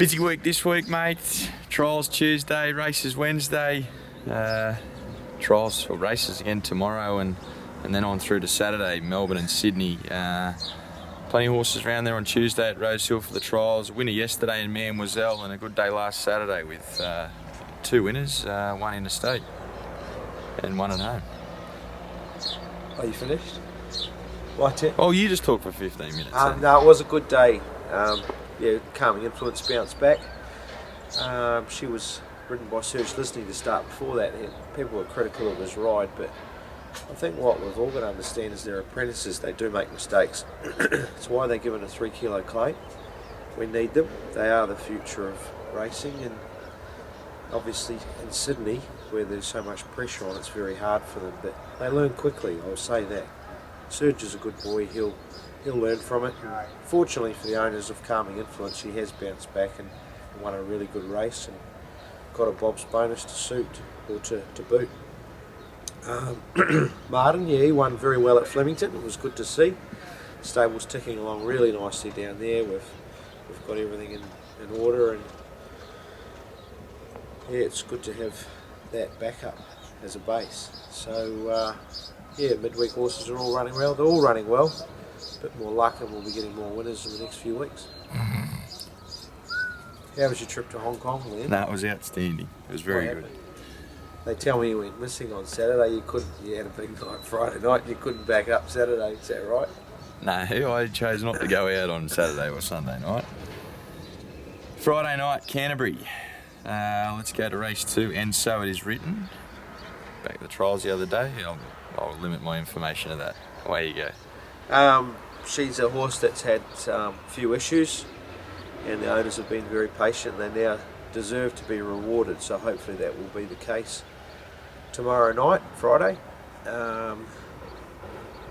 Busy week this week, mate. Trials Tuesday, races Wednesday. Trials or races again tomorrow, and then on through to Saturday, Melbourne and Sydney. Plenty of horses around there on Tuesday at Rosehill for the trials. Winner yesterday in Mademoiselle, and a good day last Saturday with 2 winners, one interstate and one at home. Are you finished? Right, yeah. Oh, you just talked for 15 minutes. No, it was a good day. Calming Influence bounced back. She was ridden by Serge Lisney to start before that. People were critical of his ride, but I think what we've all got to understand is they're apprentices. They do make mistakes. It's why they're given a 3 kilo claim. We need them. They are the future of racing, and obviously in Sydney, where there's so much pressure on, it's very hard for them. But they learn quickly, I'll say that. Serge is a good boy. He'll learn from it. And fortunately for the owners of Calming Influence, she has bounced back and won a really good race and got a Bob's bonus to suit, or to boot. Martin, he won very well at Flemington. It was good to see. Stable's ticking along really nicely down there. We've got everything in order, and it's good to have that backup as a base. So midweek horses are all running well. They're all running well. A bit more luck, and we'll be getting more winners in the next few weeks. How was your trip to Hong Kong, Liam? No, it was outstanding. It was very good. They tell me you went missing on Saturday. You had a big night Friday night. You couldn't back up Saturday. Is that right? No, I chose not to go out on Saturday or Sunday night. Friday night, Canterbury. Let's go to race 2, and so it is written. Back at the trials the other day. I'll limit my information to that. Away you go. She's a horse that's had a few issues, and the owners have been very patient. They now deserve to be rewarded, so hopefully that will be the case tomorrow night, Friday, and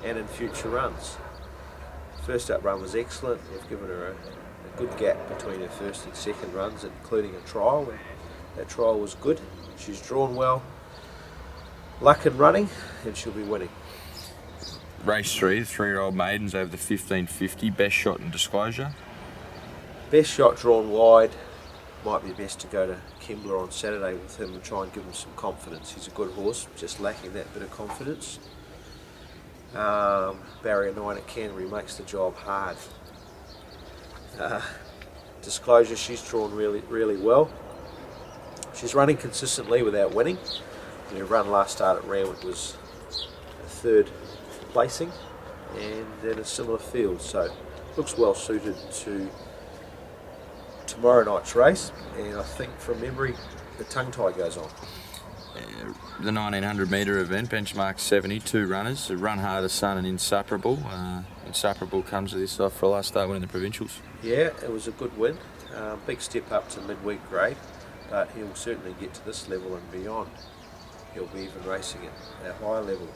in future runs. First up run was excellent. We've given her a good gap between her first and second runs, including a trial, and that trial was good. She's drawn well, luck in running, and she'll be winning. Race 3, the 3-year-old maidens over the 1550, best shot and disclosure. Best shot drawn wide. Might be best to go to Kembla on Saturday with him and try and give him some confidence. He's a good horse, just lacking that bit of confidence. Barrier 9 at Canterbury makes the job hard. Disclosure, she's drawn really well. She's running consistently without winning. Her run last start at Randwick was a 3rd placing, and in a similar field, so looks well suited to tomorrow night's race. And I think from memory the tongue tie goes on. The 1900 metre event, benchmark 70, 2 runners, Run Harder Sun and Insuperable. Insuperable comes to this off for a last start winning the provincials. Yeah, it was a good win. Big step up to midweek grade, but he'll certainly get to this level and beyond. He'll be even racing at a higher level.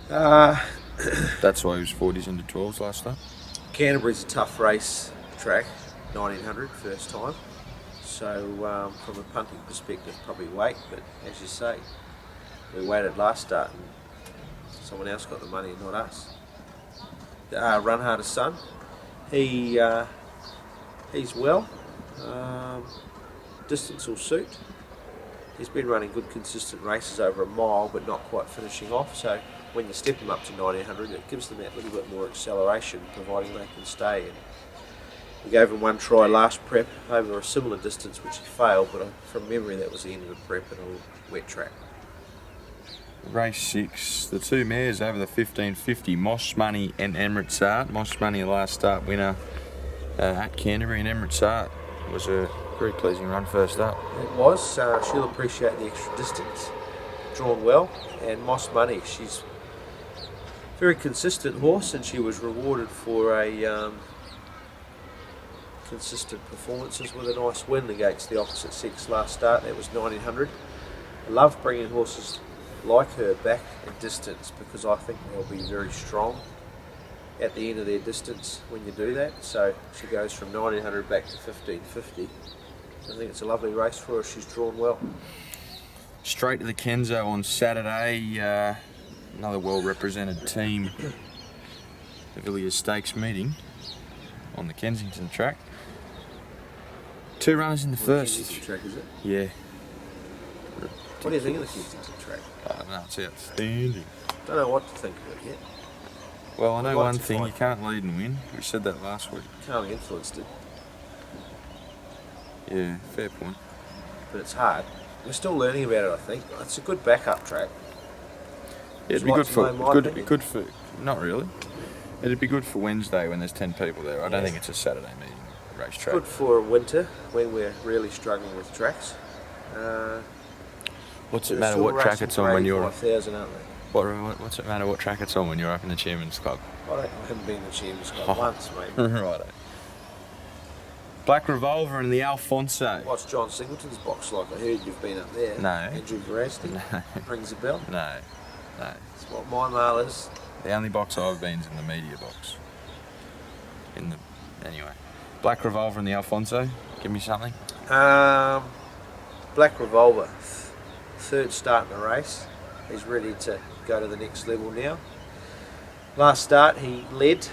That's why he was 40s into 12s last time. Canterbury's a tough race track, 1900 first time, so from a punting perspective probably wait, but as you say, we waited last start and someone else got the money and not us. Run Harder Sun, he's well, distance will suit. He's been running good consistent races over a mile, but not quite finishing off, so when you step him up to 1900, it gives them that little bit more acceleration, providing they can stay. And we gave him one try last prep over a similar distance, which he failed, but from memory that was the end of the prep and a wet track. Race 6, the 2 mares over the 1550, Moss Money and Emirates Art. Moss Money, a last start winner at Canterbury, and Emirates Art was a very pleasing run first up. It was. She'll appreciate the extra distance. Drawn well, and Moss Money, she's a very consistent horse, and she was rewarded for a consistent performances with a nice win against the opposite sex last start. That was 1900. I love bringing horses like her back in distance, because I think they'll be very strong at the end of their distance when you do that. So she goes from 1900 back to 1550. I think it's a lovely race for her. She's drawn well. Straight to the Kenzo on Saturday. Another well-represented team. The Villiers Stakes meeting on the Kensington track. 2 runners in the first. Kensington track, is it? Yeah. What do you think of the Kensington track? No, it's outstanding. Don't know what to think of it yet. Well, I know I'd like one to thing, find- you can't lead and win. We said that last week. Can't be influenced it, Yeah, fair point. but it's hard. We're still learning about it, I think. It's a good backup track. Yeah, it'd Would be you good like to for know my opinion? good for not really. It'd be good for Wednesday when there's 10 people there. I don't Yeah. think it's a Saturday meeting racetrack. Good for winter when we're really struggling with tracks. What's it They're matter still what track racing it's for on when you're 85,000, aren't they? what's it matter what track it's on when you're up in the Chairman's Club? I haven't been in the Champions Club Oh. once, mate. Righto. Black Revolver and the Alfonso. What's John Singleton's box like? I heard you've been up there. No. Andrew Verasti? No. Rings a bell? No. That's what my mail is. The only box I've been's in the media box. Anyway. Black Revolver and the Alfonso. Give me something. Black Revolver, third start in the race. He's ready to go to the next level now. Last start he led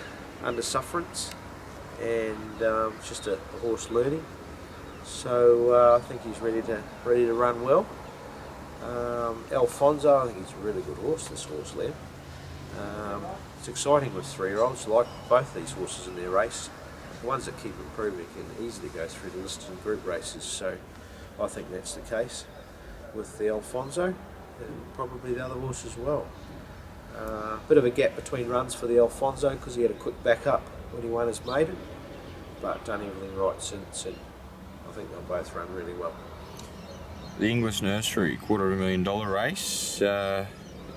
under sufferance, and just a horse learning. So I think he's ready to run well. Alfonso, I think he's a really good horse. This horse led. It's exciting with 3-year-olds. Like both these horses in their race. The ones that keep improving can easily go through the listed and group races. So I think that's the case with the Alfonso and probably the other horse as well. Bit of a gap between runs for the Alfonso because he had a quick back up when he won his maiden, but done everything right since, and I think they'll both run really well. The Inglis Nursery, $250,000 race.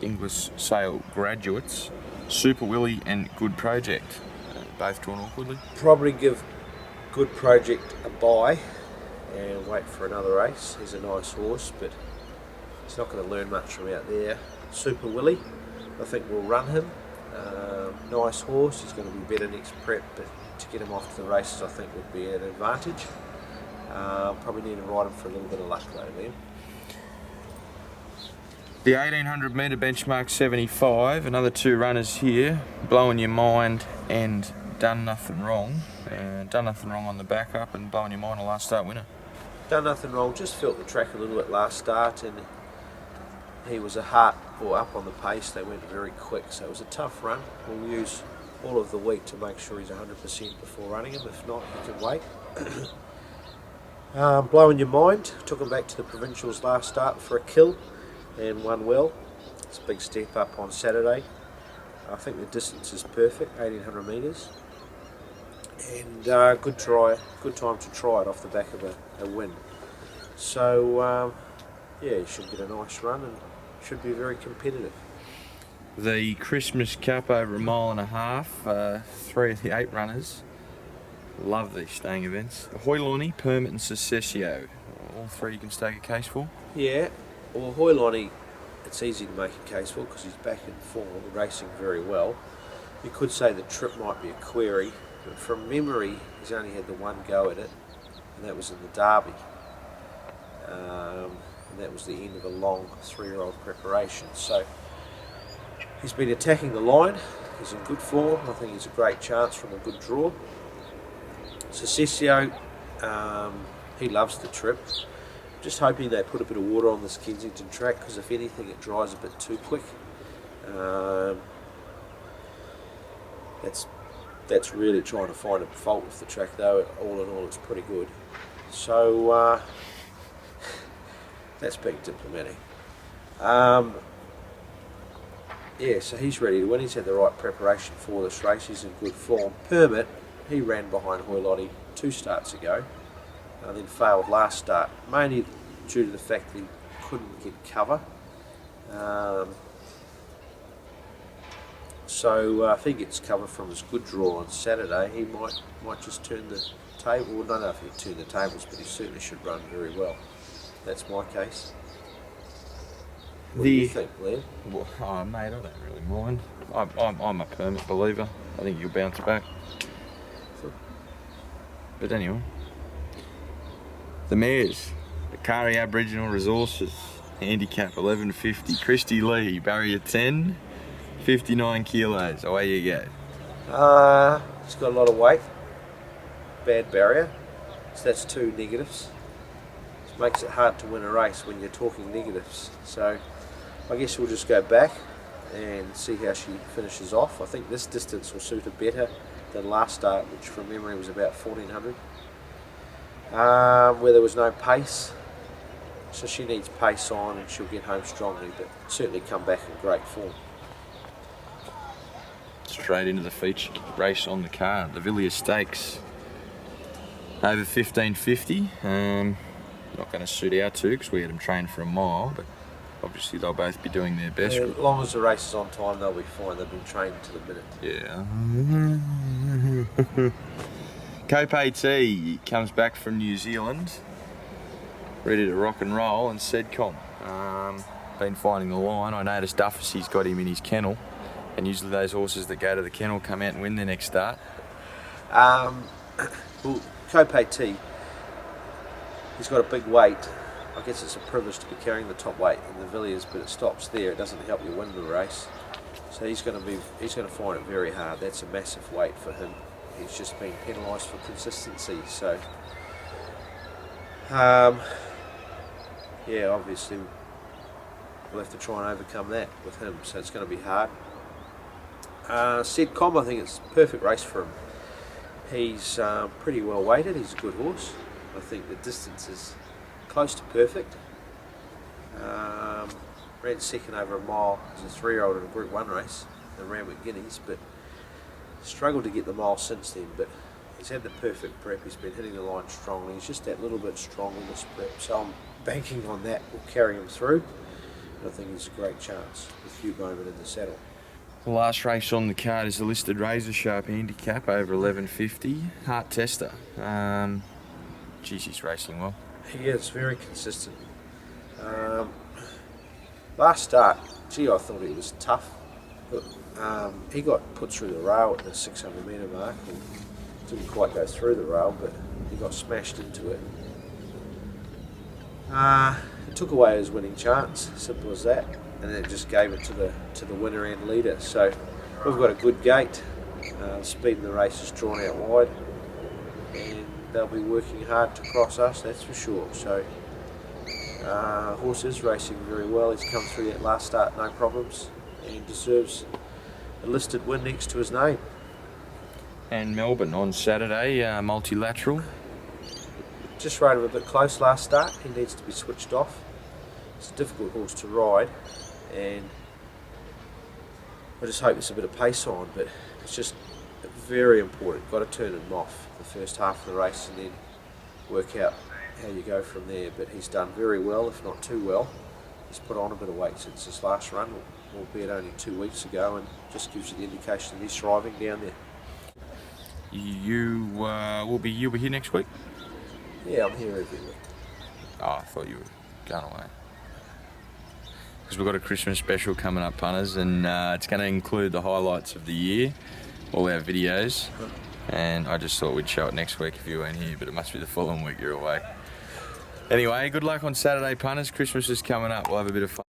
Inglis Sale graduates. Super Willie and Good Project. Both drawn awkwardly. Probably give Good Project a bye and wait for another race. He's a nice horse, but he's not going to learn much from out there. Super Willie, I think we'll run him. Nice horse, he's going to be better next prep, but to get him off to the races I think would be an advantage. Probably need to ride him for a little bit of luck though, man. The 1800 metre benchmark 75, another 2 runners here, Blowing Your Mind and Done Nothing Wrong. Done Nothing Wrong on the back up and Blowing Your Mind a last start winner. Done nothing wrong, just felt the track a little bit last start, and he was a heart or up on the pace. They went very quick, so it was a tough run. We'll use all of the week to make sure he's 100% before running him. If not, he can wait. Blowing Your Mind, took him back to the provincials last start for a kill and won well. It's a big step up on Saturday. I think the distance is perfect, 1800 metres, and good time to try it off the back of a win. So yeah, he should get a nice run and should be very competitive. The Christmas Cup over 1.5 miles, 3 of the 8 runners. Love these staying events. Hoylonny, Permit and Secessio. All 3 you can stake a case for. Yeah, well, Hoylonny, it's easy to make a case for because he's back in form, racing very well. You could say the trip might be a query, but from memory, he's only had the one go at it, and that was in the Derby. And that was the end of a long 3-year-old preparation. So he's been attacking the line. He's in good form. I think he's a great chance from a good draw. Secessio, he loves the trip. Just hoping they put a bit of water on this Kensington track, because if anything it dries a bit too quick. That's really trying to find a fault with the track though. All in all it's pretty good. So that's being diplomatic. Yeah, so he's ready to win. He's had the right preparation for this race. He's in good form. Permit, he ran behind Hoylonny 2 starts ago, and then failed last start, mainly due to the fact that he couldn't get cover. So if he gets cover from his good draw on Saturday, he might just turn the table. Well, I don't know if he'll turn the tables, but he certainly should run very well. That's my case. What do you think, Liam? Well, oh, mate, I don't really mind. I'm a Permit believer. I think you'll bounce back. But anyway, the mares, the Kari Aboriginal Resources, handicap 1150, Christy Lee, barrier 10, 59 kilos, away you go. He's got a lot of weight, bad barrier. So that's 2 negatives. It makes it hard to win a race when you're talking negatives. So I guess we'll just go back and see how she finishes off. I think this distance will suit her better than last start, which from memory was about 1400, where there was no pace. So she needs pace on and she'll get home strongly, but certainly come back in great form. Straight into the feature race on the card, the Villiers Stakes. Over 1550. Not going to suit our two because we had them trained for a mile, but obviously they'll both be doing their best. Yeah, as long as the race is on time, they'll be fine. They've been trained to the minute. Yeah. Cope T comes back from New Zealand, ready to rock and roll, and CWR. Been finding the line. I noticed Duffy's got him in his kennel, and usually those horses that go to the kennel come out and win their next start. Well, Cope T, he's got a big weight. I guess it's a privilege to be carrying the top weight in the Villiers, but it stops there. It doesn't help you win the race. So he's going to find it very hard. That's a massive weight for him. He's just been penalised for consistency. So yeah, obviously we'll have to try and overcome that with him. So it's going to be hard. CWR, I think it's a perfect race for him. He's pretty well weighted. He's a good horse. I think the distance is close to perfect. Ran second over a mile as a 3-year-old in a Group 1 race and ran with Guineas, but struggled to get the mile since then. But he's had the perfect prep. He's been hitting the line strongly. He's just that little bit strong in this prep, so I'm banking on that will carry him through. And I think he's a great chance with Hugh Bowman in the saddle. The last race on the card is the listed Razor Sharp handicap over 1150. Heart Tester. Geez, he's racing well. He is very consistent. Last start, gee, I thought he was tough, but he got put through the rail at the 600 metre mark and didn't quite go through the rail, but he got smashed into it. It took away his winning chance, simple as that, and then it just gave it to the winner and leader. So we've got a good gate. Speed in the race is drawn out wide, and they'll be working hard to cross us, that's for sure. So horse is racing very well. He's come through that last start no problems and deserves a listed win next to his name. And Melbourne on Saturday, multilateral. Just rode him a bit close last start. He needs to be switched off. It's a difficult horse to ride, and I just hope there's a bit of pace on, but it's just very important. Got to turn him off the first half of the race and then work out how you go from there. But he's done very well, if not too well. He's put on a bit of weight since his last run, albeit only 2 weeks ago, and just gives you the indication that he's thriving down there. You will be here next week? Yeah, I'm here every week. Oh, I thought you were going away. Because we've got a Christmas special coming up, punters, and it's going to include the highlights of the year, all our videos, and I just thought we'd show it next week if you weren't here, but it must be the following week you're away. Anyway, good luck on Saturday, punters. Christmas is coming up. We'll have a bit of fun.